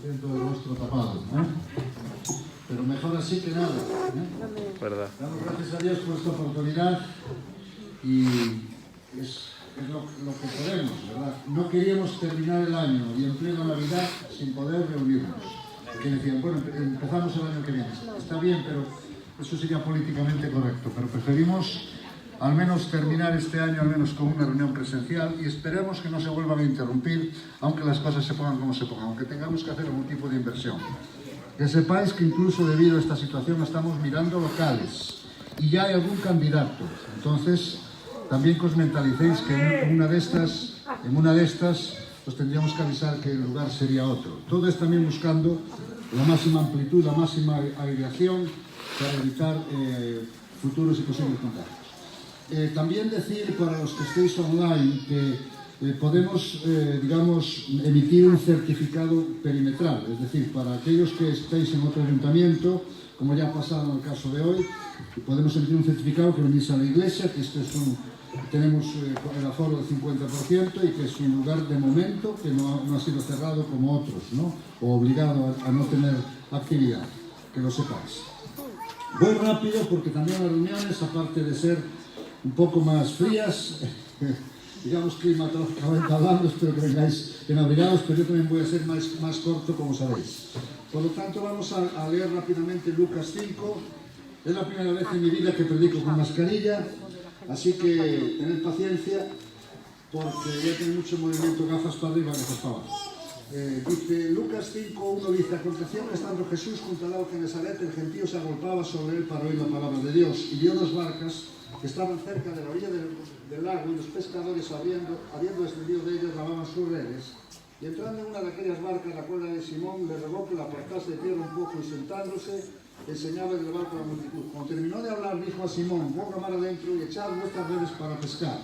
contento del rostro tapado, pero mejor así que nada. ¿Verdad? Damos gracias a Dios por esta oportunidad y es lo que podemos, ¿verdad? No queríamos terminar el año y en plena Navidad sin poder reunirnos. Que decían, bueno, empezamos el año que viene. Está bien, pero eso sería políticamente correcto, pero preferimos al menos terminar este año al menos con una reunión presencial y esperemos que no se vuelvan a interrumpir, aunque las cosas se pongan como se pongan, aunque tengamos que hacer algún tipo de inversión. Que sepáis que incluso debido a esta situación estamos mirando locales y ya hay algún candidato. Entonces, también que os mentalicéis que en una de estas os tendríamos que avisar que el lugar sería otro. Todo es también buscando la máxima amplitud, la máxima aireación para evitar futuros y posibles contactos. También decir para los que estéis online que podemos, digamos, emitir un certificado perimetral, es decir, para aquellos que estéis en otro ayuntamiento, como ya ha pasado en el caso de hoy, podemos emitir un certificado que venís a la iglesia, que tenemos el aforo del 50% y que es un lugar de momento que no ha sido cerrado como otros, ¿no? O obligado a no tener actividad, que lo sepáis. Voy rápido porque también las reuniones, aparte de ser un poco más frías, digamos climatológicamente hablando, espero que vengáis bien abrigados, pero yo también voy a ser más corto, como sabéis. Por lo tanto, vamos a leer rápidamente Lucas 5. Es la primera vez en mi vida que predico con mascarilla, así que tened paciencia, porque ya tiene mucho movimiento, gafas para arriba, gafas para abajo. Dice Lucas 5:1, dice: aconteció que estando Jesús junto al lago de Genesaret, el gentío se agolpaba sobre él para oír la palabra de Dios, y vio dos barcas que estaban cerca de la orilla del lago, y los pescadores, habiendo descendido de ellas, lavaban sus redes. Y entrando en una de aquellas barcas, la cual era de Simón, le rogó que la apartase de tierra un poco, y sentándose, enseñaba en el barco a la multitud. Cuando terminó de hablar, dijo a Simón: vos mar adentro y echad vuestras redes para pescar.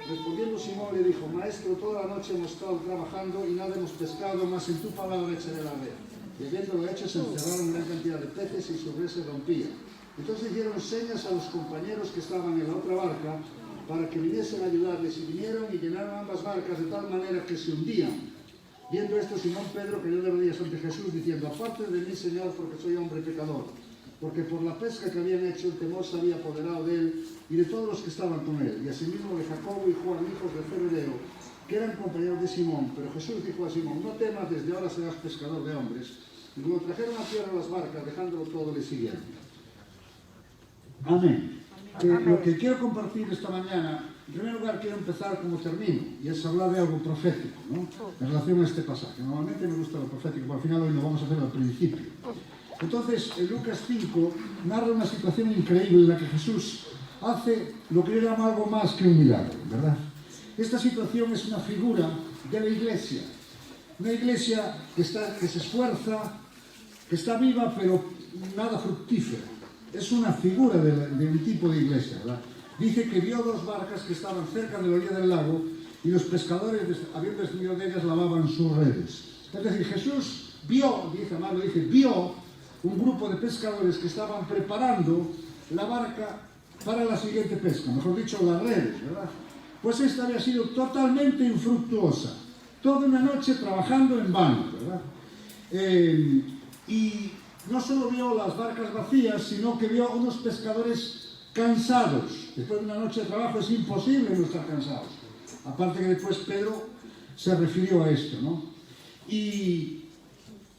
Respondiendo Simón le dijo: Maestro, toda la noche hemos estado trabajando y nada hemos pescado, mas en tu palabra echaré la red. Y habiéndolo hecho, se encerraron gran cantidad de peces y su red se rompía. Entonces dieron señas a los compañeros que estaban en la otra barca para que viniesen a ayudarles, y vinieron y llenaron ambas barcas de tal manera que se hundían. Viendo esto, Simón Pedro cayó de rodillas ante Jesús, diciendo: aparte de mí, Señor, porque soy hombre pecador. Porque por la pesca que habían hecho, el temor se había apoderado de él y de todos los que estaban con él, y asimismo de Jacobo y Juan, hijos de Zebedeo, que eran compañeros de Simón. Pero Jesús dijo a Simón: no temas, desde ahora serás pescador de hombres. Y luego trajeron a tierra las barcas, dejándolo todo, le siguieron. Amén. Lo que quiero compartir esta mañana, en primer lugar quiero empezar como termino, y es hablar de algo profético, ¿no? En relación a este pasaje. Normalmente me gusta lo profético, pero al final hoy lo vamos a hacer al principio. Entonces, en Lucas 5 narra una situación increíble en la que Jesús hace lo que yo llamo algo más que un milagro, ¿verdad? Esta situación es una figura de la iglesia. Una iglesia que se esfuerza, que está viva, pero nada fructífera. Es una figura de un tipo de iglesia, ¿verdad? Dice que vio dos barcas que estaban cerca de la orilla del lago y los pescadores, habiendo descendido de ellas, lavaban sus redes. Es decir, Jesús vio un grupo de pescadores que estaban preparando la barca para la siguiente pesca, mejor dicho, las redes, ¿verdad? Pues esta había sido totalmente infructuosa, toda una noche trabajando en vano, ¿verdad? Y no solo vio las barcas vacías, sino que vio unos pescadores cansados. Después de una noche de trabajo es imposible no estar cansados. Aparte que después Pedro se refirió a esto, ¿no? Y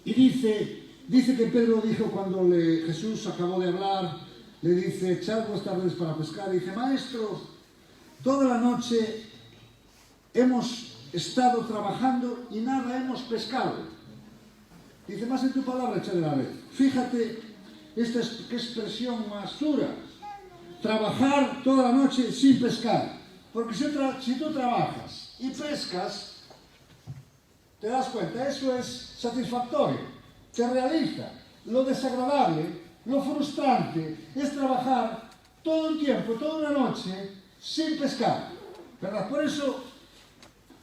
dice que Pedro dijo cuando Jesús acabó de hablar, le dice: echad vuestras redes para pescar. Y dice: Maestro, toda la noche hemos estado trabajando y nada hemos pescado. Dice: más en tu palabra echaré la red. Fíjate, esta es qué expresión más dura. Trabajar toda la noche sin pescar. Porque si tú trabajas y pescas, te das cuenta, eso es satisfactorio, te realiza. Lo desagradable, lo frustrante, es trabajar todo el tiempo, toda una noche, sin pescar, ¿verdad? Por eso,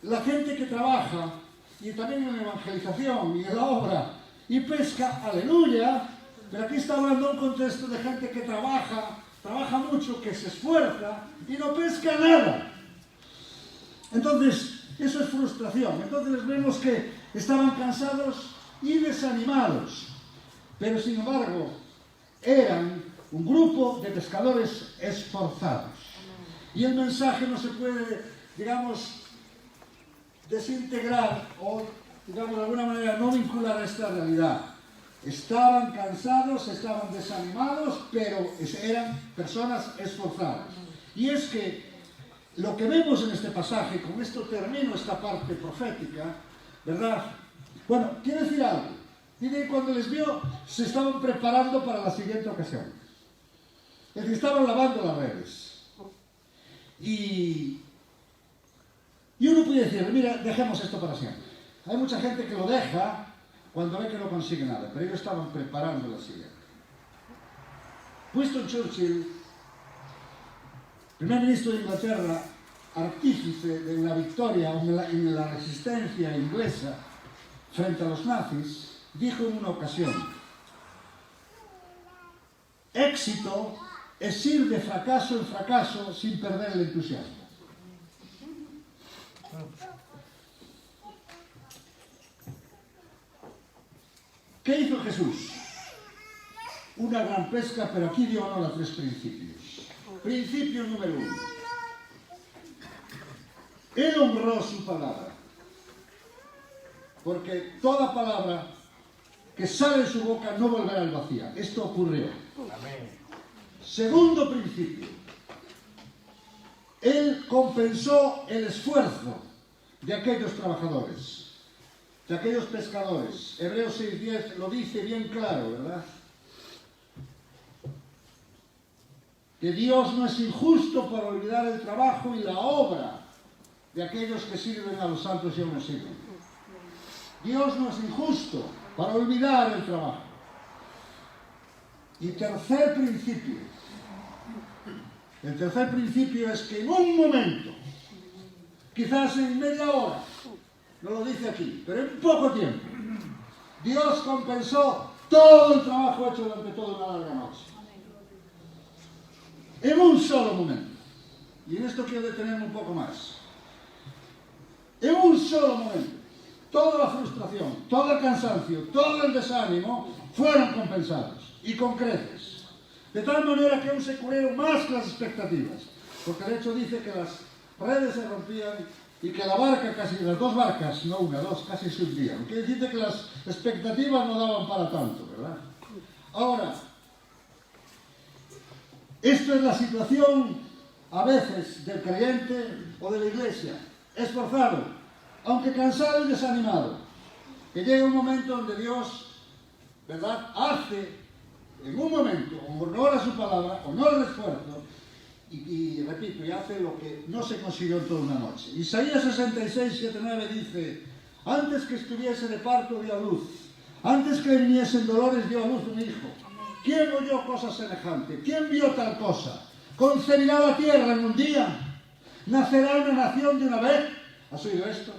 la gente que trabaja, y también en evangelización y en la obra, y pesca, aleluya, pero aquí está hablando un contexto de gente que trabaja mucho, que se esfuerza, y no pesca nada. Entonces, eso es frustración. Entonces vemos que estaban cansados y desanimados, pero sin embargo eran un grupo de pescadores esforzados. Y el mensaje no se puede, digamos, desintegrar o, digamos, de alguna manera no vincular a esta realidad. Estaban cansados, estaban desanimados, pero eran personas esforzadas. Y es que lo que vemos en este pasaje, con esto termino esta parte profética, ¿verdad? Bueno, quiero decir algo. Dice que cuando les vio, se estaban preparando para la siguiente ocasión. Es decir, estaban lavando las redes. Y uno puede decir, mira, dejemos esto para siempre. Hay mucha gente que lo deja cuando ve que no consigue nada, pero ellos estaban preparando la siguiente. Winston Churchill, primer ministro de Inglaterra, artífice de la victoria en la resistencia inglesa frente a los nazis, dijo en una ocasión: éxito es ir de fracaso en fracaso sin perder el entusiasmo. ¿Qué hizo Jesús? Una gran pesca, pero aquí dio honor a 3 principios. Principio número 1. Él honró su palabra, porque toda palabra que sale de su boca no volverá al vacío. Esto ocurrió. Amén. Segundo principio. Él compensó el esfuerzo de aquellos trabajadores, de aquellos pescadores. Hebreos 6:10 lo dice bien claro, ¿verdad? Que Dios no es injusto por olvidar el trabajo y la obra de aquellos que sirven a los santos y aún no sirven. Dios no es injusto para olvidar el trabajo. Y tercer principio. El tercer principio es que en un momento, quizás en media hora, no lo dice aquí, pero en poco tiempo, Dios compensó todo el trabajo hecho durante toda una larga noche. En un solo momento. Y en esto quiero detenerme un poco más. En un solo momento, toda la frustración, todo el cansancio, todo el desánimo fueron compensados y con creces. De tal manera que aún se cubrieron más que las expectativas. Porque de hecho dice que las redes se rompían y que la barca casi, las 2 barcas, no una, 2, casi se hundían. Quiere decir que las expectativas no daban para tanto, ¿verdad? Ahora, esto es la situación a veces del creyente o de la iglesia, esforzado, aunque cansado y desanimado, que llega un momento donde Dios, ¿verdad?, hace en un momento, honora su palabra, honora el esfuerzo, y repito, y hace lo que no se consiguió en toda una noche. Isaías 66, 7, 9 dice: antes que estuviese de parto dio a luz, antes que viniesen dolores dio a luz un hijo. ¿Quién oyó cosa semejante? ¿Quién vio tal cosa? ¿Concebirá la tierra en un día? ¿Nacerá una nación de una vez? ¿Has oído esto?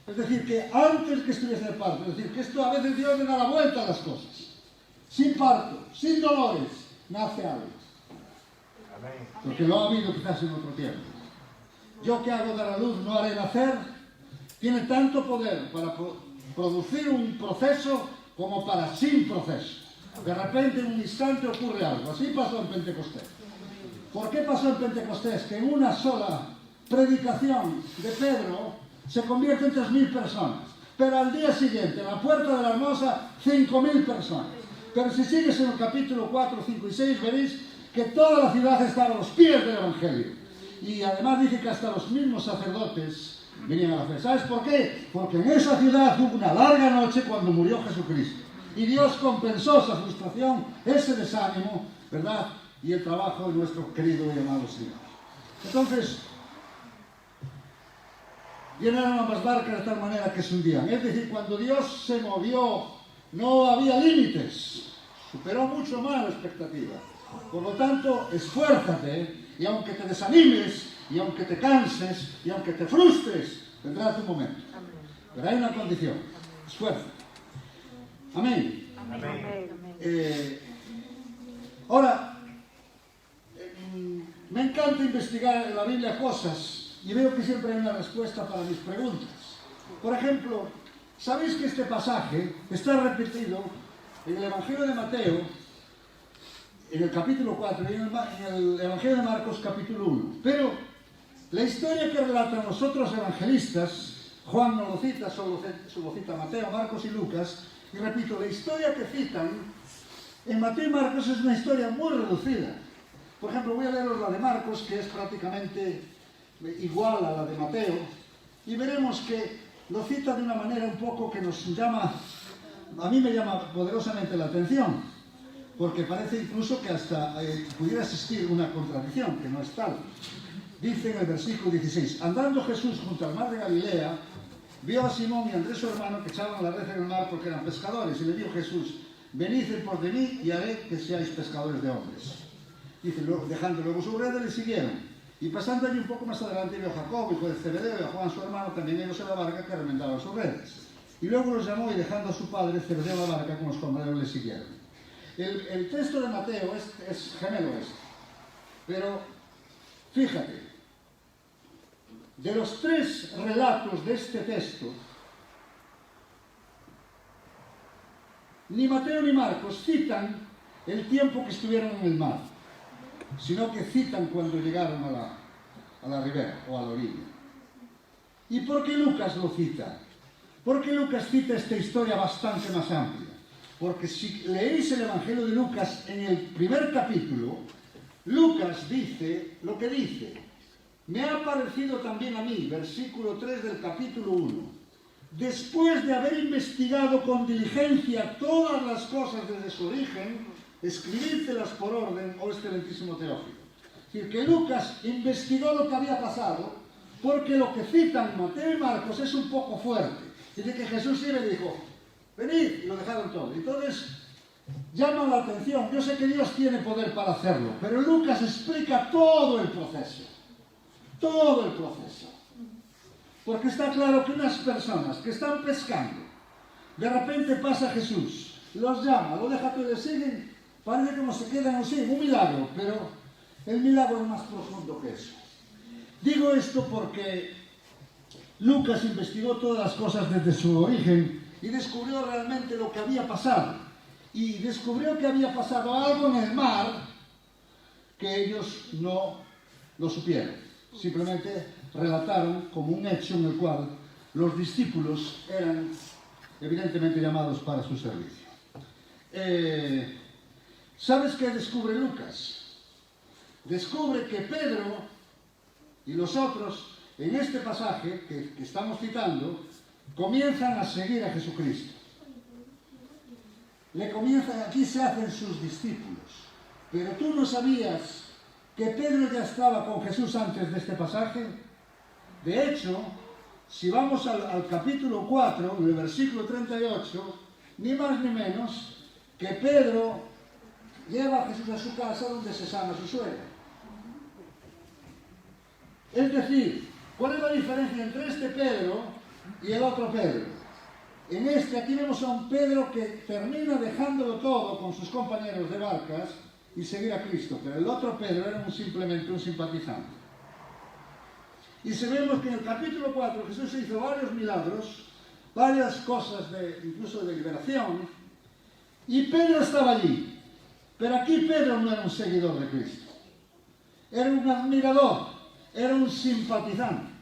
Es decir, que antes que estuviese de parto, es decir, que esto a veces Dios le da la vuelta a las cosas. Sin parto, sin dolores, nace algo. Porque lo ha habido quizás en otro tiempo. Yo que hago dar a luz, no haré nacer, tiene tanto poder para producir un proceso como para sin proceso. De repente, en un instante ocurre algo. Así pasó en Pentecostés. ¿Por qué pasó en Pentecostés? Que en una sola predicación de Pedro se convierten 3.000 personas. Pero al día siguiente, en la puerta de la Hermosa, 5.000 personas. Pero si sigues en el capítulo 4, 5 y 6, veréis que toda la ciudad estaba a los pies del Evangelio. Y además dice que hasta los mismos sacerdotes venían a la fe. ¿Sabes por qué? Porque en esa ciudad hubo una larga noche cuando murió Jesucristo. Y Dios compensó esa frustración, ese desánimo, ¿verdad? Y el trabajo de nuestro querido y amado Señor. Entonces, llenaron ambas barcas de tal manera que se hundían. Es decir, cuando Dios se movió, no había límites. Superó mucho más la expectativa. Por lo tanto, esfuérzate, y aunque te desanimes, y aunque te canses, y aunque te frustres, vendrá tu momento. Pero hay una condición: esfuérzate. Amén. Ahora, me encanta investigar en la Biblia cosas y veo que siempre hay una respuesta para mis preguntas. Por ejemplo, Sabéis que este pasaje está repetido en el Evangelio de Mateo, en el capítulo 4, y en el Evangelio de Marcos, capítulo 1. Pero la historia que relatan los otros evangelistas, Juan no lo cita, solo cita Mateo, Marcos y Lucas, y repito, la historia que citan en Mateo y Marcos es una historia muy reducida. Por ejemplo, voy a leeros la de Marcos, que es prácticamente igual a la de Mateo, y veremos que lo cita de una manera un poco que nos llama, a mí me llama poderosamente la atención, porque parece incluso que hasta pudiera existir una contradicción, que no es tal. Dice en el versículo 16, andando Jesús junto al mar de Galilea, vio a Simón y a Andrés su hermano que echaban la red en el mar porque eran pescadores, y le dijo Jesús, venid en pos de mí y haré que seáis pescadores de hombres. Dice, dejando luego su red, le siguieron. Y pasando allí un poco más adelante, vio a Jacob, hijo de Zebedeo, y a Juan su hermano, también ellos en la barca que remendaban sus redes. Y luego los llamó y dejando a su padre, Zebedeo la barca con los camareros le siguieron. El texto de Mateo es gemelo este. Pero, fíjate, de los tres relatos de este texto, ni Mateo ni Marcos citan el tiempo que estuvieron en el mar, sino que citan cuando llegaron a la ribera o a la orilla. ¿Y por qué Lucas lo cita? Porque Lucas cita esta historia bastante más amplia. Porque si leéis el Evangelio de Lucas en el primer capítulo, Lucas dice lo que dice. Me ha parecido también a mí, versículo 3 del capítulo 1, después de haber investigado con diligencia todas las cosas desde su origen, escribírtelas por orden, oh excelentísimo Teófilo. Es decir, que Lucas investigó lo que había pasado, porque lo que citan Mateo y Marcos es un poco fuerte. Dice que Jesús iba y le dijo, venid, y lo dejaron todo. Entonces, llama la atención. Yo sé que Dios tiene poder para hacerlo, pero Lucas explica todo el proceso. Todo el proceso. Porque está claro que unas personas que están pescando, de repente pasa Jesús, los llama, lo deja todo y le siguen, parece como se quedan así, un milagro, pero el milagro es más profundo que eso. Digo esto porque Lucas investigó todas las cosas desde su origen y descubrió realmente lo que había pasado. Y descubrió que había pasado algo en el mar que ellos no lo supieron. Simplemente relataron como un hecho en el cual los discípulos eran evidentemente llamados para su servicio. ¿Sabes qué descubre Lucas? Descubre que Pedro y los otros, en este pasaje que estamos citando, comienzan a seguir a Jesucristo. Aquí se hacen sus discípulos. Pero tú no sabías que Pedro ya estaba con Jesús antes de este pasaje. De hecho, si vamos al capítulo 4, en el versículo 38, ni más ni menos que Pedro lleva a Jesús a su casa donde se sana su suegra. Es decir, ¿cuál es la diferencia entre este Pedro y el otro Pedro? En aquí vemos a un Pedro que termina dejándolo todo con sus compañeros de barcas y seguir a Cristo, pero el otro Pedro era simplemente un simpatizante. Y sabemos que en el capítulo 4 Jesús hizo varios milagros, varias cosas incluso de liberación, y Pedro estaba allí. Pero aquí Pedro no era un seguidor de Cristo, era un admirador, era un simpatizante.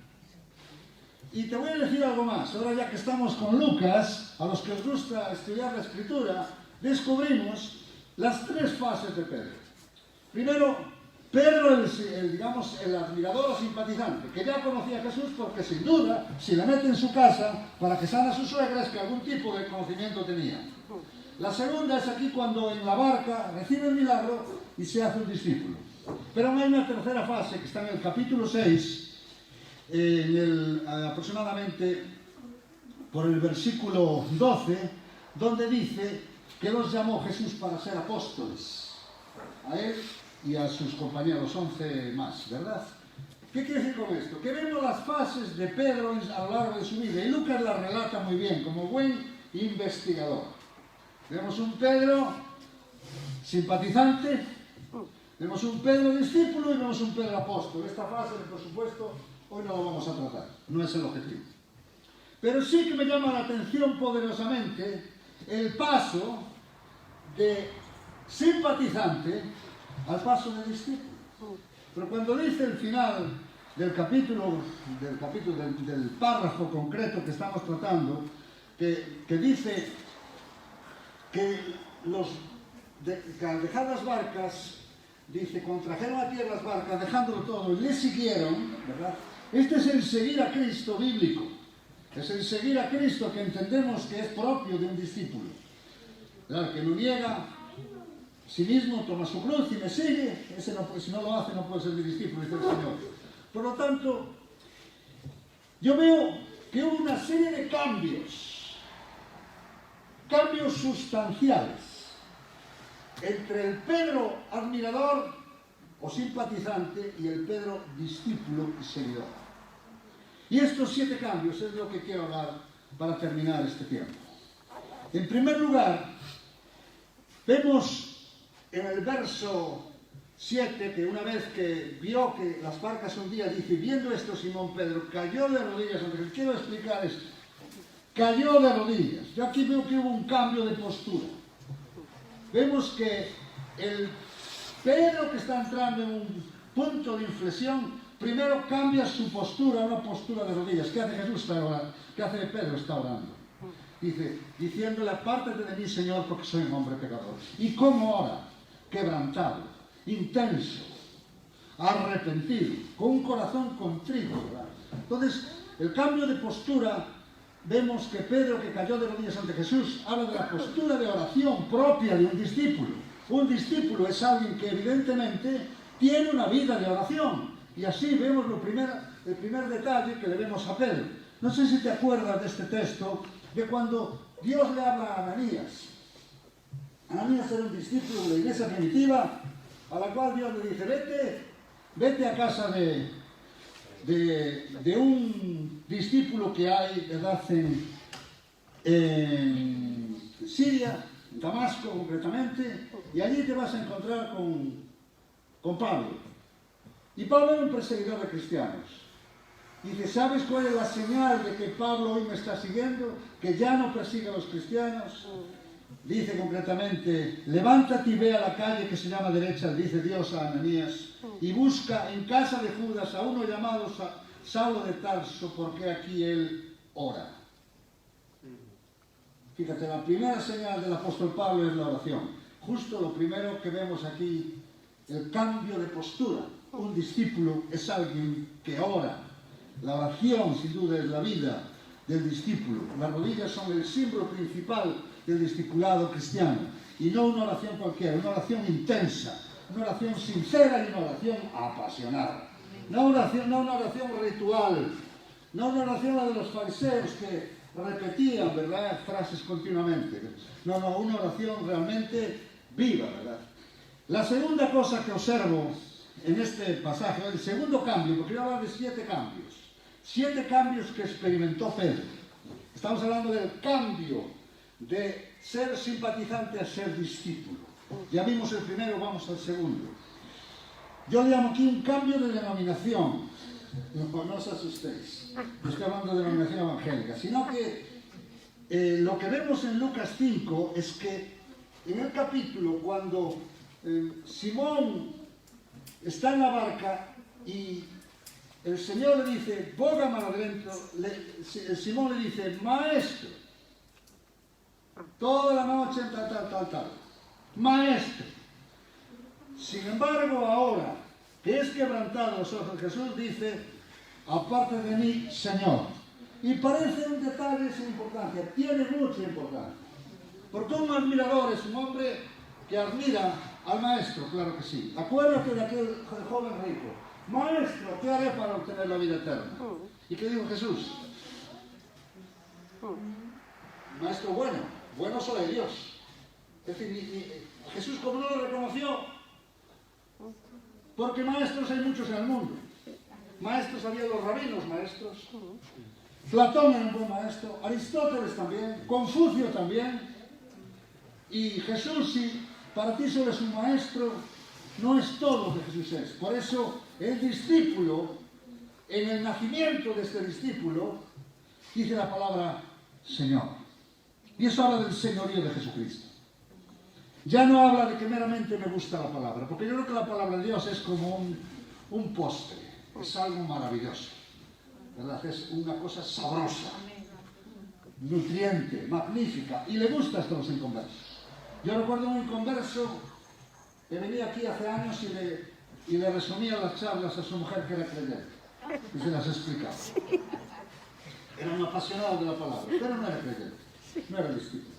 Y te voy a decir algo más, ahora ya que estamos con Lucas, a los que os gusta estudiar la Escritura, descubrimos las tres fases de Pedro. Primero, Pedro, el admirador o simpatizante, que ya conocía a Jesús porque sin duda, si le mete en su casa para que sana a su suegra, es que algún tipo de conocimiento tenía. La segunda es aquí cuando en la barca recibe el milagro y se hace un discípulo. Pero hay una tercera fase que está en el capítulo 6, aproximadamente por el versículo 12, donde dice que los llamó Jesús para ser apóstoles, a él y a sus compañeros, 11 más, ¿verdad? ¿Qué quiere decir con esto? Que vemos las fases de Pedro a lo largo de su vida, y Lucas las relata muy bien, como buen investigador. Vemos un Pedro simpatizante, vemos un Pedro discípulo y vemos un Pedro apóstol. Esta fase, por supuesto, hoy no lo vamos a tratar, no es el objetivo. Pero sí que me llama la atención poderosamente el paso de simpatizante al paso de discípulo. Pero cuando dice el final del del párrafo concreto que estamos tratando, que dice que al dejar las barcas, dice, contrajeron a tierra las barcas, dejándolo todo, y le siguieron, ¿verdad? Este es el seguir a Cristo bíblico. Es el seguir a Cristo que entendemos que es propio de un discípulo. ¿Verdad? Que no niega a sí mismo, toma su cruz y me sigue. Ese no, si no lo hace, no puede ser mi discípulo, dice el Señor. Por lo tanto, yo veo que hubo una serie de cambios sustanciales entre el Pedro admirador o simpatizante y el Pedro discípulo y seguidor. Y estos 7 cambios es lo que quiero hablar para terminar este tiempo. En primer lugar, vemos en el verso 7 que una vez que vio que las barcas se hundían, dice, viendo esto Simón Pedro cayó de rodillas ante Jesús. Quiero explicar esto. Cayó de rodillas. Yo aquí veo que hubo un cambio de postura. Vemos que el Pedro que está entrando en un punto de inflexión, primero cambia su postura a una postura de rodillas. ¿Qué hace Jesús? ¿Qué hace Pedro? Está orando. Dice, diciéndole, apártate de mí, Señor, porque soy un hombre pecador. ¿Y cómo ora? Quebrantado, intenso, arrepentido, con un corazón contrito, ¿verdad? Entonces, el cambio de postura, vemos que Pedro, que cayó de rodillas ante Jesús, habla de la postura de oración propia de un discípulo. Un discípulo es alguien que evidentemente tiene una vida de oración. Y así vemos el primer detalle que le vemos a Pedro. No sé si te acuerdas de este texto, de cuando Dios le habla a Ananías. Ananías era un discípulo de la iglesia primitiva, a la cual Dios le dice, vete a casa de un discípulo que hay, ¿verdad?, en Siria, en Damasco concretamente, y allí te vas a encontrar con Pablo. Y Pablo era un perseguidor de cristianos. Dice, ¿sabes cuál es la señal de que Pablo hoy me está siguiendo? Que ya no persigue a los cristianos. Dice concretamente, levántate y ve a la calle que se llama derecha, dice Dios a Ananías, y busca en casa de Judas a uno llamado Saulo de Tarso, porque aquí él ora. Fíjate, la primera señal del apóstol Pablo es la oración. Justo lo primero que vemos aquí, el cambio de postura. Un discípulo es alguien que ora. La oración, sin duda, es la vida del discípulo. Las rodillas son el símbolo principal del discipulado cristiano. Y no una oración cualquiera, una oración intensa, una oración sincera y una oración apasionada. No una oración ritual, no una oración la de los fariseos que repetían, ¿verdad?, frases continuamente. No, una oración realmente viva, ¿verdad? La segunda cosa que observo en este pasaje, el segundo cambio, porque voy a hablar de 7 cambios. 7 cambios que experimentó Pedro. Estamos hablando del cambio de ser simpatizante a ser discípulo. Ya vimos el primero, vamos al segundo. Yo le llamo aquí un cambio de denominación. No os asustéis. No estoy hablando de denominación evangélica, sino que lo que vemos en Lucas 5 es que en el capítulo, cuando Simón está en la barca y el Señor le dice, boga mar adentro, Simón le dice, maestro, toda la noche tal. Maestro. Sin embargo, ahora que es quebrantado los ojos de Jesús, dice, aparte de mí, Señor. Y parece un detalle sin importancia, tiene mucha importancia. Porque un admirador es un hombre que admira al maestro, claro que sí. Acuérdate de aquel joven rico. Maestro, ¿qué haré para obtener la vida eterna? ¿Y qué dijo Jesús? Maestro bueno solo hay Dios. Es decir, Jesús, como no lo reconoció, porque maestros hay muchos en el mundo. Maestros había los rabinos maestros. Platón era un buen maestro, Aristóteles también, Confucio también. Y Jesús, si para ti solo es un maestro, no es todo lo que Jesús es. Por eso el discípulo, en el nacimiento de este discípulo, dice la palabra Señor. Y eso habla del señorío de Jesucristo. Ya no habla de que meramente me gusta la palabra, porque yo creo que la palabra de Dios es como un postre, es algo maravilloso, ¿verdad? Es una cosa sabrosa, nutriente, magnífica, y le gusta a estos los inconversos. Yo recuerdo un inconverso que venía aquí hace años y le resumía las charlas a su mujer que era creyente, y se las explicaba. Era un apasionado de la palabra, pero no era creyente, no era discípulo.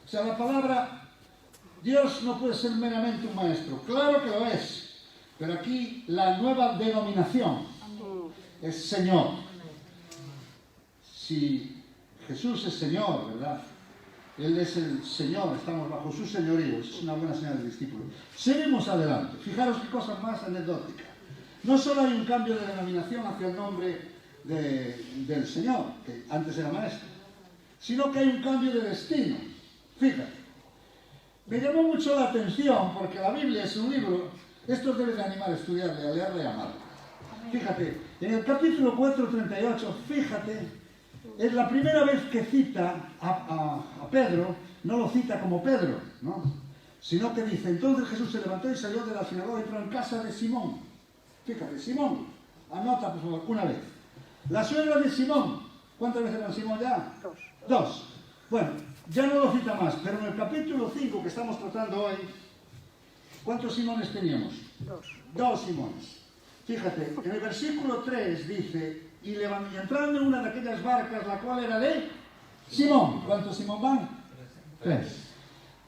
O sea, la palabra, Dios no puede ser meramente un maestro, claro que lo es, pero aquí la nueva denominación es Señor. Si Jesús es Señor, ¿verdad? Él es el Señor, estamos bajo su señorío, es una buena señal del discípulo. Seguimos adelante, fijaros qué cosa más anecdótica. No solo hay un cambio de denominación hacia el nombre del Señor, que antes era maestro, sino que hay un cambio de destino. Fíjate, me llamó mucho la atención porque la Biblia es un libro, esto debe de animar a estudiarle, a leerle y a amarle. Fíjate, en el capítulo 4:38, fíjate, es la primera vez que cita a Pedro, no lo cita como Pedro, ¿no? Sino que dice, entonces Jesús se levantó y salió de la sinagoga y entró en casa de Simón. Fíjate, Simón, anota por favor, una vez. La suegra de Simón, ¿cuántas veces era Simón ya? Dos. Bueno, ya no lo cita más, pero en el capítulo 5 que estamos tratando hoy, ¿cuántos Simones teníamos? Dos Simones. Fíjate, en el versículo 3 dice, y entrando en una de aquellas barcas, la cual era de Simón. ¿Cuántos Simón van? Tres.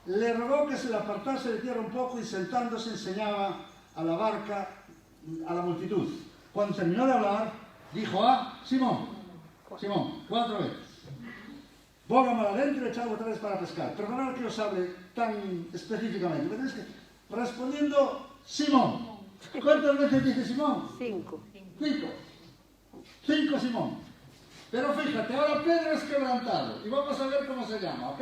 Le rogó que se le apartase de tierra un poco y sentándose enseñaba a la barca, a la multitud. Cuando terminó de hablar, dijo a Simón, 4 veces. Boga mal adentro y echad otra vez para pescar. Perdonad que os hable tan específicamente. Pero es que, respondiendo Simón. ¿Cuántas veces dice Simón? 5. 5 Simón. Pero fíjate, ahora Pedro es quebrantado. Y vamos a ver cómo se llama, ¿ok?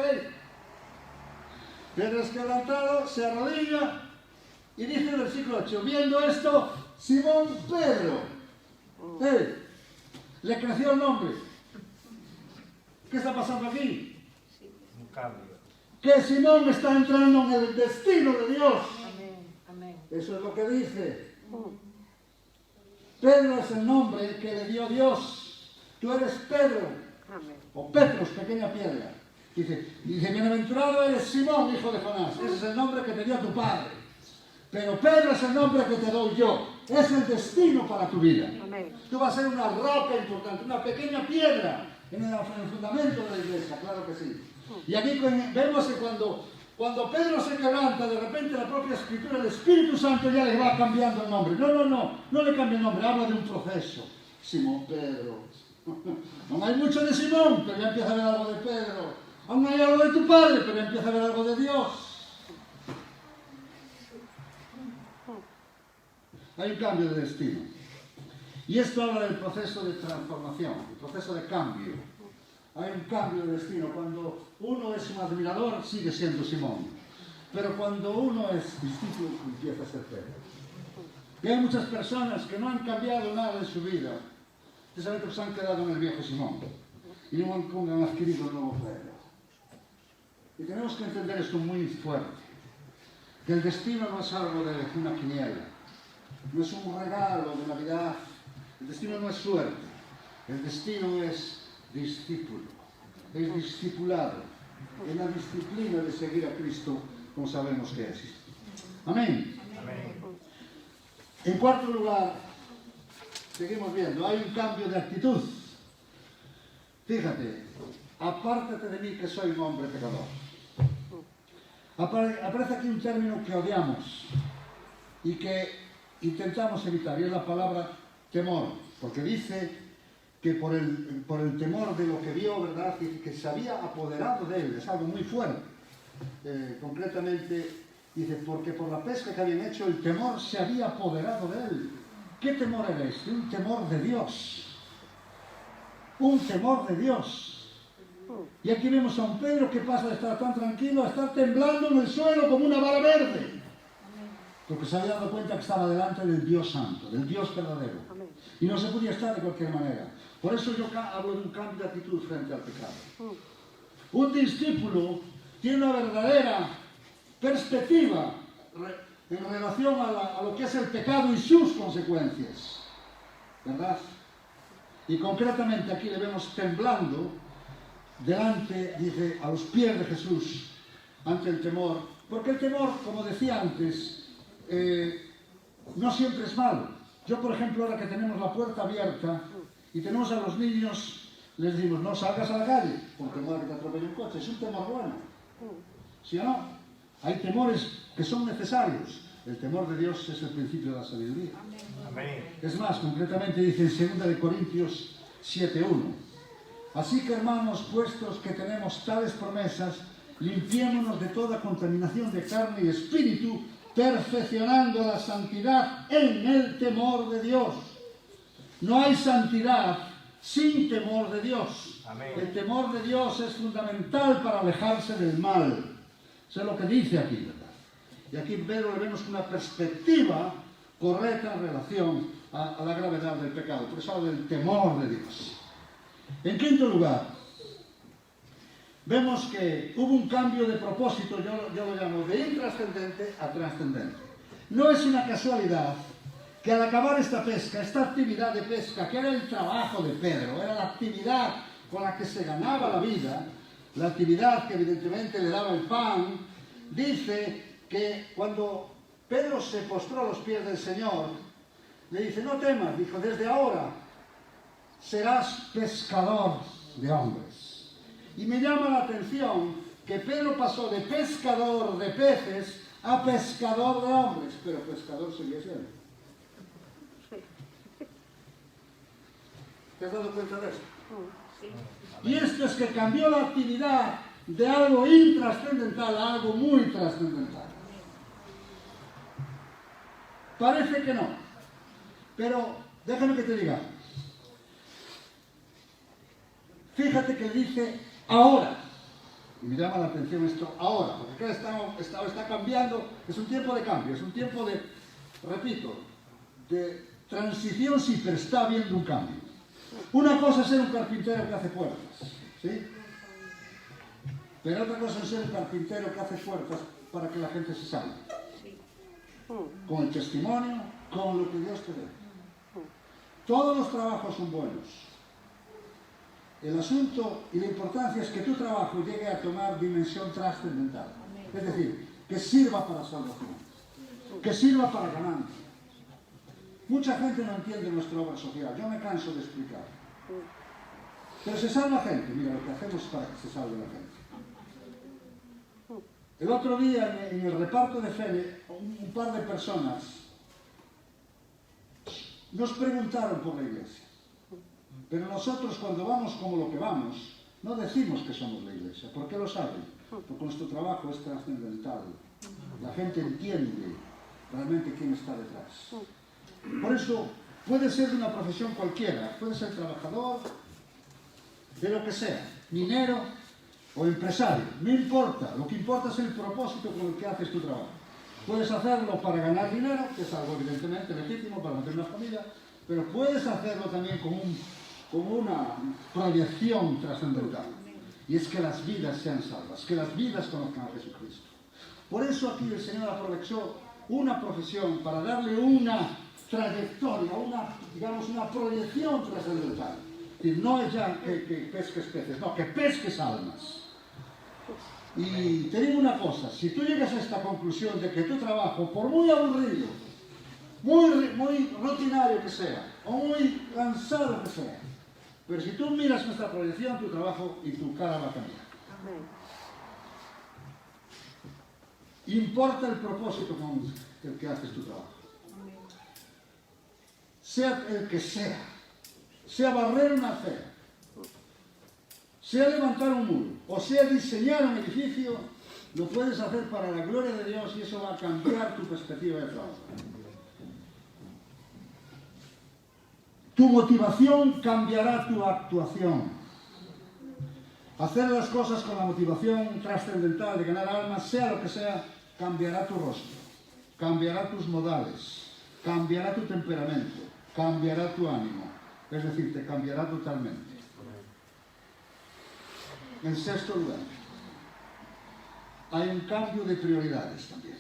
Pedro es quebrantado, se arrodilla y dice en el versículo 8, viendo esto, Simón Pedro. Le creció el nombre. ¿Qué está pasando aquí? Un cambio. Que Simón está entrando en el destino de Dios. Amén. Eso es lo que dice. Pedro es el nombre que le dio Dios. Tú eres Pedro. O Petros, pequeña piedra. Dice, bienaventurado eres Simón, hijo de Jonás. Ese es el nombre que te dio tu padre. Pero Pedro es el nombre que te doy yo. Es el destino para tu vida. Amén. Tú vas a ser una roca importante, una pequeña piedra en el fundamento de la iglesia, claro que sí. Y aquí vemos que cuando Pedro se quebranta, de repente la propia escritura, el Espíritu Santo ya le va cambiando el nombre. No le cambia el nombre, habla de un proceso. Simón Pedro. No hay mucho de Simón, pero ya empieza a ver algo de Pedro. Aún hay algo de tu padre, pero ya empieza a ver algo de Dios. Hay un cambio de destino. Y esto habla del proceso de transformación, el proceso de cambio. Hay un cambio de destino. Cuando uno es un admirador, sigue siendo Simón. Pero cuando uno es discípulo, empieza a ser Pedro. Y hay muchas personas que no han cambiado nada en su vida. Precisamente que se han quedado en el viejo Simón. Y no han adquirido el nuevo Pedro. Y tenemos que entender esto muy fuerte. Que el destino no es algo de una quiniela. No es un regalo de Navidad. El destino no es suerte. El destino es discípulo. Es discipulado. Es la disciplina de seguir a Cristo como sabemos que es. Amén. Amén. En cuarto lugar, seguimos viendo, hay un cambio de actitud. Fíjate, apártate de mí que soy un hombre pecador. Aparece aquí un término que odiamos y que intentamos evitar, y es la palabra temor, porque dice que por el temor de lo que vio, ¿verdad?, que se había apoderado de él, es algo muy fuerte. Concretamente, dice, porque por la pesca que habían hecho, el temor se había apoderado de él. ¿Qué temor era este? Un temor de Dios. Un temor de Dios. Y aquí vemos a un Pedro que pasa de estar tan tranquilo a estar temblando en el suelo como una vara verde. Porque se había dado cuenta que estaba delante del Dios santo, del Dios verdadero. Y no se podía estar de cualquier manera. Por eso yo hablo de un cambio de actitud frente al pecado. Un discípulo tiene una verdadera perspectiva en relación a lo que es el pecado y sus consecuencias, ¿verdad? Y concretamente aquí le vemos temblando delante, dice, a los pies de Jesús, ante el temor. Porque el temor, como decía antes, no siempre es malo. Yo, por ejemplo, ahora que tenemos la puerta abierta y tenemos a los niños, les decimos, no salgas a la calle, por temor a que te atropelle un coche. Es un temor bueno. ¿Sí o no? Hay temores que son necesarios. El temor de Dios es el principio de la sabiduría. Amén. Es más, concretamente dice en 2 Corintios 7:1. Así que, hermanos, puestos que tenemos tales promesas, limpiémonos de toda contaminación de carne y espíritu, perfeccionando la santidad en el temor de Dios. No hay santidad sin temor de Dios. Amén. El temor de Dios es fundamental para alejarse del mal. Eso es lo que dice aquí, ¿verdad? Y aquí Pedro le vemos una perspectiva correcta en relación a la gravedad del pecado. Por eso habla del temor de Dios. En quinto lugar, vemos que hubo un cambio de propósito, yo lo llamo de intrascendente a trascendente. No es una casualidad que al acabar esta pesca, esta actividad de pesca, que era el trabajo de Pedro, era la actividad con la que se ganaba la vida, la actividad que evidentemente le daba el pan, dice que cuando Pedro se postró a los pies del Señor, le dice, no temas, dijo, desde ahora serás pescador de hombres. Y me llama la atención que Pedro pasó de pescador de peces a pescador de hombres, pero pescador seguía siendo. ¿Te has dado cuenta de eso? Y esto es que cambió la actividad de algo intrascendental a algo muy trascendental. Parece que no, pero déjame que te diga. Fíjate que dice ahora, y me llama la atención esto ahora, porque acá está cambiando, es un tiempo de cambio, es un tiempo de, repito, de transición, sí, pero está habiendo un cambio. Una cosa es ser un carpintero que hace puertas, ¿sí? Pero otra cosa es ser un carpintero que hace puertas para que la gente se salve. Con el testimonio, con lo que Dios te dé. Todos los trabajos son buenos. El asunto y la importancia es que tu trabajo llegue a tomar dimensión trascendental. Es decir, que sirva para salvación, que sirva para ganancia. Mucha gente no entiende nuestra obra social, yo me canso de explicar. Pero se salva gente, mira lo que hacemos para que se salve la gente. El otro día en el reparto de Fene, un par de personas nos preguntaron por la iglesia. Pero nosotros cuando vamos como lo que vamos, no decimos que somos la iglesia. ¿Por qué lo saben? Porque nuestro trabajo es trascendental. La gente entiende realmente quién está detrás. Por eso puede ser de una profesión cualquiera, puede ser trabajador, de lo que sea, minero o empresario, no importa, lo que importa es el propósito con el que haces tu trabajo. Puedes hacerlo para ganar dinero, que es algo evidentemente legítimo para mantener una familia, pero puedes hacerlo también como una proyección trascendental. Y es que las vidas sean salvas, que las vidas conozcan a Jesucristo. Por eso aquí el Señor aprovechó una profesión para darle una trayectoria, una proyección trascendental. Es decir, no es ya que pesques peces, no, que pesques almas. Y te digo una cosa, si tú llegas a esta conclusión de que tu trabajo, por muy aburrido, muy rutinario que sea, o muy cansado que sea, pero si tú miras nuestra proyección, tu trabajo y tu cara va a cambiar. Importa el propósito con el que haces tu trabajo. Sea el que sea barrer una acera, sea levantar un muro, o sea diseñar un edificio, lo puedes hacer para la gloria de Dios y eso va a cambiar tu perspectiva de trabajo. Tu motivación cambiará tu actuación. Hacer las cosas con la motivación trascendental de ganar almas, sea lo que sea, cambiará tu rostro, cambiará tus modales, cambiará tu temperamento, cambiará tu ánimo, Es decir, te cambiará totalmente. En sexto lugar, hay un cambio de prioridades también.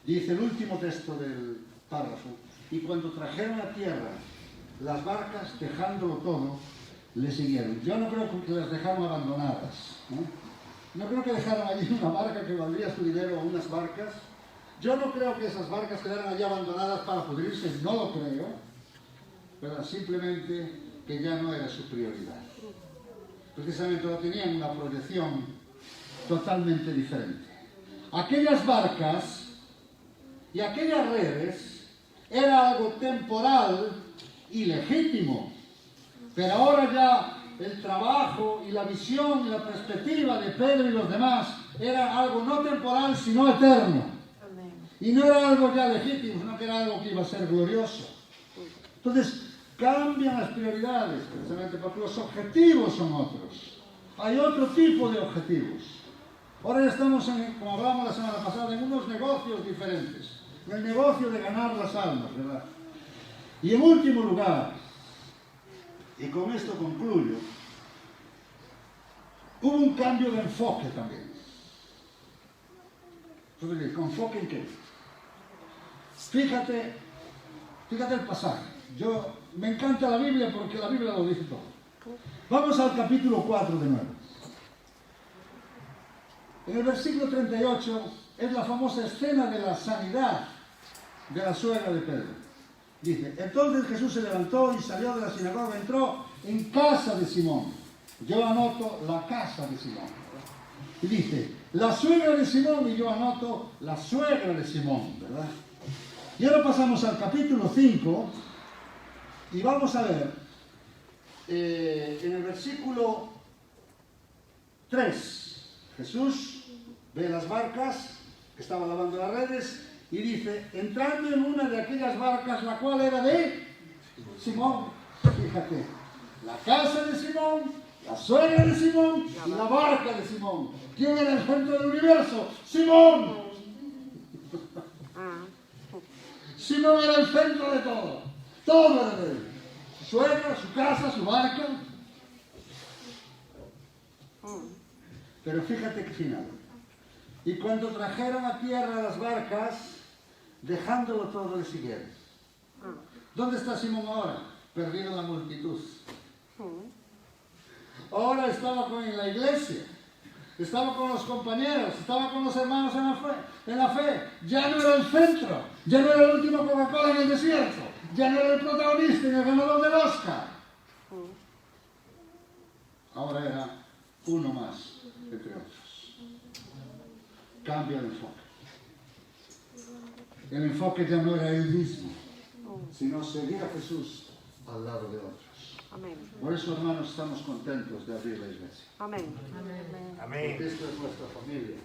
Dice el último texto del párrafo: y cuando trajeron a tierra las barcas, dejándolo todo, le siguieron. Yo no creo que las dejaron abandonadas, no creo que dejaron allí una barca que valdría su dinero o unas barcas. Yo no creo que esas barcas quedaran allí abandonadas para pudrirse, no lo creo, pero simplemente que ya no era su prioridad. Precisamente lo tenían una proyección totalmente diferente. Aquellas barcas y aquellas redes era algo temporal y legítimo, pero ahora ya el trabajo y la visión y la perspectiva de Pedro y los demás era algo no temporal sino eterno. Y no era algo ya legítimo, sino que era algo que iba a ser glorioso. Entonces cambian las prioridades, precisamente porque los objetivos son otros. Hay otro tipo de objetivos. Ahora ya estamos, como hablamos la semana pasada, en unos negocios diferentes. En el negocio de ganar las almas, ¿verdad? Y en último lugar, y con esto concluyo, hubo un cambio de enfoque también. Entonces, ¿enfoque en qué? Fíjate el pasaje. Me encanta la Biblia porque la Biblia lo dice todo. Vamos al capítulo 4 de nuevo. En el versículo 38 es la famosa escena de la sanidad de la suegra de Pedro. Dice: entonces Jesús se levantó y salió de la sinagoga, entró en casa de Simón. Yo anoto la casa de Simón. Y dice, la suegra de Simón, y yo anoto la suegra de Simón, ¿verdad? Y ahora pasamos al capítulo 5 y vamos a ver en el versículo 3, Jesús ve las barcas que estaban lavando las redes y dice, entrando en una de aquellas barcas, la cual era de Simón. Fíjate, la casa de Simón, la suegra de Simón y la barca de Simón. ¿Quién era el centro del universo? ¡Simón! Simón era el centro de todo. Todo era de él. Su suegra, su casa, su barca. Pero fíjate qué final. Y cuando trajeron a tierra las barcas, dejándolo todo, le siguieron. ¿Dónde está Simón ahora? Perdido en la multitud. Ahora estaba en la iglesia. Estaba con los compañeros, estaba con los hermanos en la fe. Ya no era el centro, ya no era el último Coca-Cola en el desierto, ya no era el protagonista ni el ganador del Oscar. Ahora era uno más entre otros. Cambia el enfoque. El enfoque ya no era él mismo, sino seguir a Jesús al lado de otros. Amén. Por eso, hermanos, estamos contentos de abrir la iglesia. Amén. Amén. Porque esto es nuestra familia.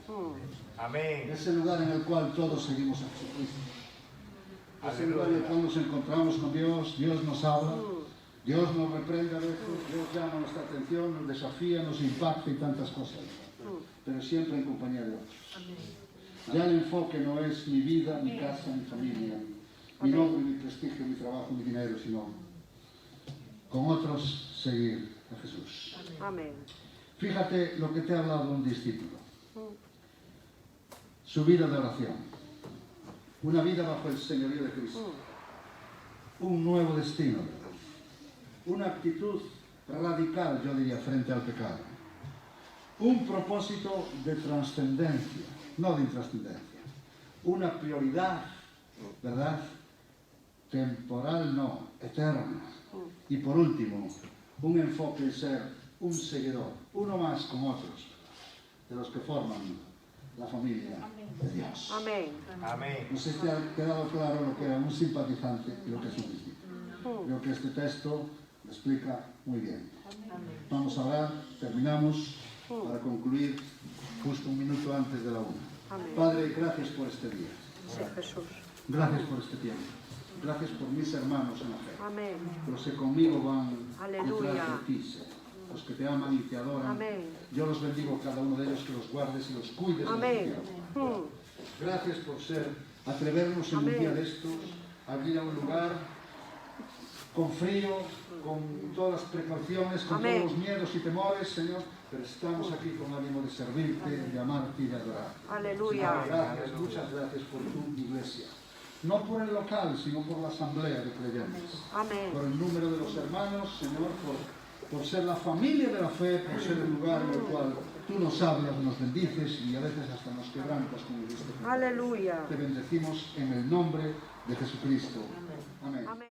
Amén. Es el lugar en el cual todos seguimos a Jesucristo. Es el lugar en el cual nos encontramos con Dios, Dios nos habla, Dios nos reprende a veces, Dios llama nuestra atención, nos desafía, nos impacta y tantas cosas. Pero siempre en compañía de otros. Ya el enfoque no es mi vida, mi casa, mi familia, mi nombre, mi prestigio, mi trabajo, mi dinero, sino con otros seguir a Jesús. Amén. Fíjate lo que te ha hablado un discípulo. Su vida de oración. Una vida bajo el señorío de Cristo. Un nuevo destino. Una actitud radical, yo diría, frente al pecado. Un propósito de trascendencia, no de intrascendencia. Una prioridad, ¿verdad? Temporal no, eterna. Y por último, un enfoque en ser un seguidor, uno más con otros, de los que forman la familia de Dios. Amén. Amén. No sé si te ha quedado claro lo que era un simpatizante y lo que es un discípulo. Creo que este texto lo explica muy bien. Vamos a orar, terminamos para concluir justo un minuto antes de la 1. Padre, gracias por este día. Sí, Jesús. Gracias por este tiempo. Gracias por mis hermanos en la fe. Amén. Los que conmigo van Aleluya. detrás de ti, Señor. Los que te aman y te adoran. Amén. Yo los bendigo cada uno de ellos, que los guardes y los cuides. Amén. Gracias por atrevernos en un Amén. día de estos, a abrir a un lugar con frío, con todas las precauciones, con Amén. todos los miedos y temores, Señor, pero estamos aquí con ánimo de servirte, de amarte y de adorar. Aleluya. Señor, gracias, muchas gracias por tu iglesia. No por el local, sino por la asamblea de creyentes. Amén. Por el número de los hermanos, Señor, por ser la familia de la fe, por ser el lugar en el cual tú nos hablas, nos bendices y a veces hasta nos quebrantas como viste. Aleluya. Te bendecimos en el nombre de Jesucristo. Amén. Amén.